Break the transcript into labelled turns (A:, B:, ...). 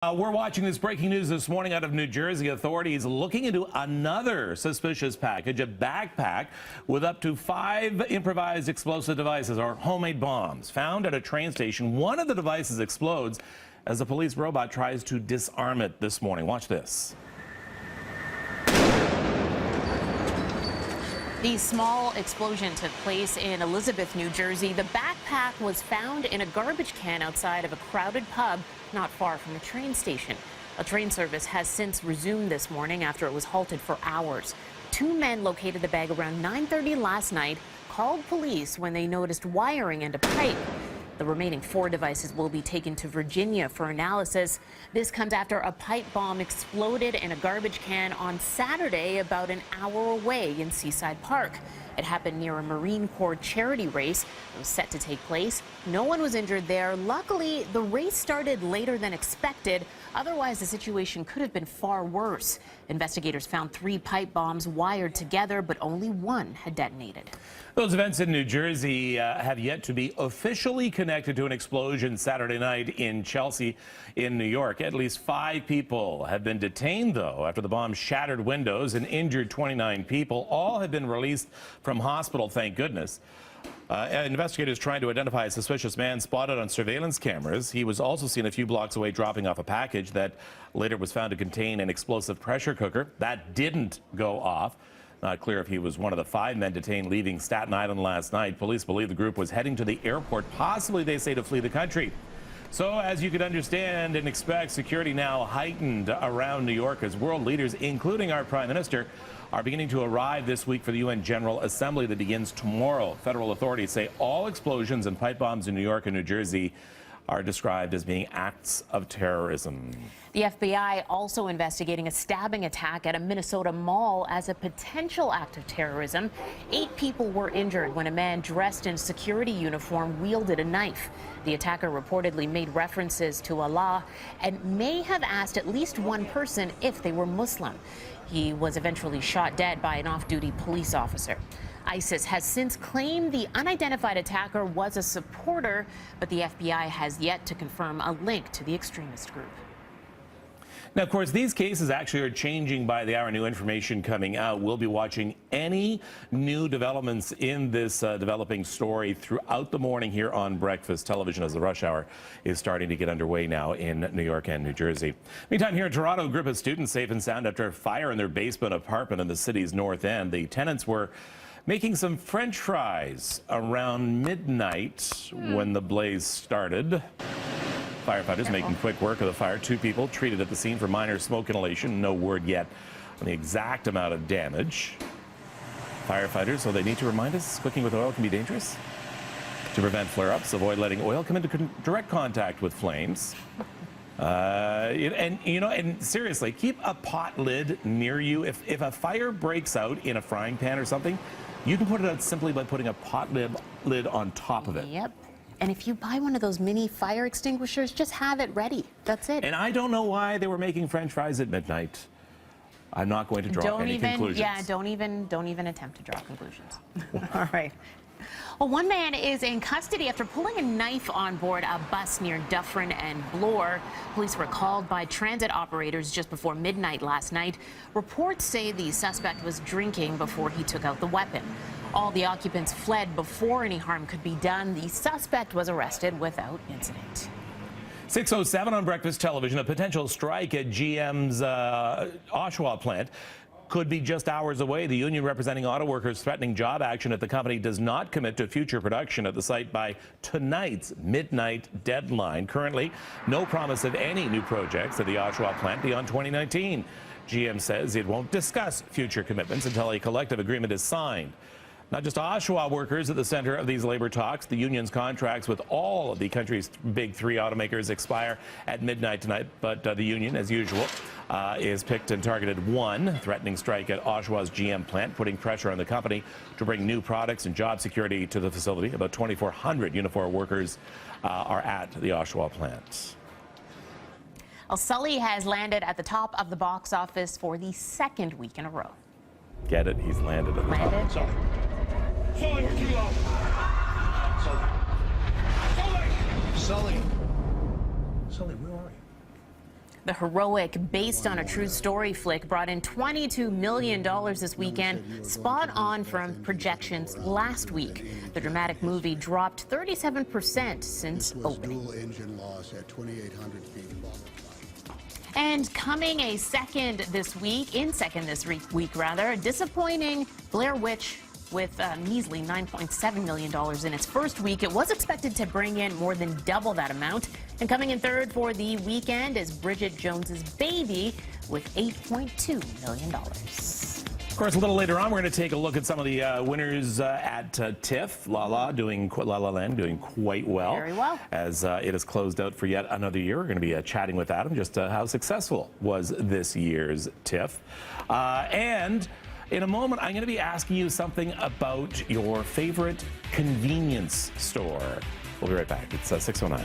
A: We're watching this breaking news this morning out of New Jersey. Authorities looking into another suspicious package, a backpack with up to 5 improvised explosive devices or homemade bombs found at a train station. One of the devices explodes as a police robot tries to disarm it this morning. Watch this.
B: The small explosion took place in Elizabeth, New Jersey. The backpack was found in a garbage can outside of a crowded pub not far from the train station. A train service has since resumed this morning after it was halted for hours. 2 men located the bag around 9:30 last night, called police when they noticed wiring and a pipe. The remaining 4 devices will be taken to Virginia for analysis. This comes after a pipe bomb exploded in a garbage can on Saturday about an hour away in Seaside Park. It happened near a Marine Corps charity race. It was set to take place. No one was injured there. Luckily, the race started later than expected. Otherwise, the situation could have been far worse. Investigators found 3 pipe bombs wired together, but only one had detonated.
A: Those events in New Jersey have yet to be officially connected to an explosion Saturday night in Chelsea in New York. At least 5 people have been detained, though, after the bomb shattered windows and injured 29 people. All have been released from hospital, thank goodness. Investigators trying to identify a suspicious man spotted on surveillance cameras. He was also seen a few blocks away dropping off a package that later was found to contain an explosive pressure cooker. That didn't go off. Not clear if he was one of the 5 men detained leaving Staten Island last night. Police believe the group was heading to the airport, possibly, they say, to flee the country. So, as you could understand and expect, security now heightened around New York as world leaders, including our Prime Minister, are beginning to arrive this week for the UN General Assembly that begins tomorrow. Federal authorities say all explosions and pipe bombs in New York and New Jersey are described as being acts of terrorism.
B: The FBI also investigating a stabbing attack at a Minnesota mall as a potential act of terrorism. 8 people were injured when a man dressed in security uniform wielded a knife. The attacker reportedly made references to Allah and may have asked at least one person if they were Muslim. He was eventually shot dead by an off-duty police officer. ISIS has since claimed the unidentified attacker was a supporter, but the FBI has yet to confirm a link to the extremist group.
A: Now, of course, these cases actually are changing by the hour. New information coming out. We'll be watching any new developments in this developing story throughout the morning here on Breakfast Television as the rush hour is starting to get underway now in New York and New Jersey. Meantime, here in Toronto, a group of students safe and sound after a fire in their basement apartment in the city's north end. The tenants were making some French fries around midnight when the blaze started. Firefighters making quick work of the fire. 2 people treated at the scene for minor smoke inhalation. No word yet on the exact amount of damage. Firefighters, so they need to remind us, cooking with oil can be dangerous. To prevent flare-ups, avoid letting oil come into direct contact with flames. And seriously, keep a pot lid near you. If a fire breaks out in a frying pan or something, you can put it out simply by putting a pot lid on top of it.
B: Yep. And if you buy one of those mini fire extinguishers, just have it ready. That's it.
A: And I don't know why they were making French fries at midnight. I'm not going to draw any conclusions.
B: Yeah, don't even attempt to draw conclusions. All right. Well, one man is in custody after pulling a knife on board a bus near Dufferin and Bloor. Police were called by transit operators just before midnight last night. Reports say the suspect was drinking before he took out the weapon. All the occupants fled before any harm could be done. The suspect was arrested without incident.
A: 6:07 on Breakfast Television. A potential strike at GM's Oshawa plant could be just hours away. The union representing auto workers threatening job action if the company does not commit to future production at the site by tonight's midnight deadline. Currently, no promise of any new projects at the Oshawa plant beyond 2019. GM says it won't discuss future commitments until a collective agreement is signed. Not just Oshawa workers at the center of these labor talks. The union's contracts with all of the country's big 3 automakers expire at midnight tonight. But the union, as usual, is picked and targeted one threatening strike at Oshawa's GM plant, putting pressure on the company to bring new products and job security to the facility. About 2,400 uniform workers are at the Oshawa plant.
B: Well, Sully has landed at the top of the box office for the 2nd week in a row.
A: Get it? He's landed at the top.
C: Sully, where'd you go? Sully! Sully, where are you?
B: The heroic, based on a true story flick brought in $22 million this weekend, spot on from projections last week. The dramatic movie dropped 37% since opening.
D: Dual engine loss at 2,800 feet.
B: And coming in second this week, a disappointing Blair Witch with a measly $9.7 million in its first week. It was expected to bring in more than double that amount. And coming in third for the weekend is Bridget Jones's Baby with $8.2 million.
A: Of course, a little later on, we're going to take a look at some of the winners at TIFF. La La Land doing quite well.
B: Very well.
A: As it is closed out for yet another year. We're going to be chatting with Adam just how successful was this year's TIFF. And in a moment, I'm going to be asking you something about your favorite convenience store. We'll be right back. It's 6:09.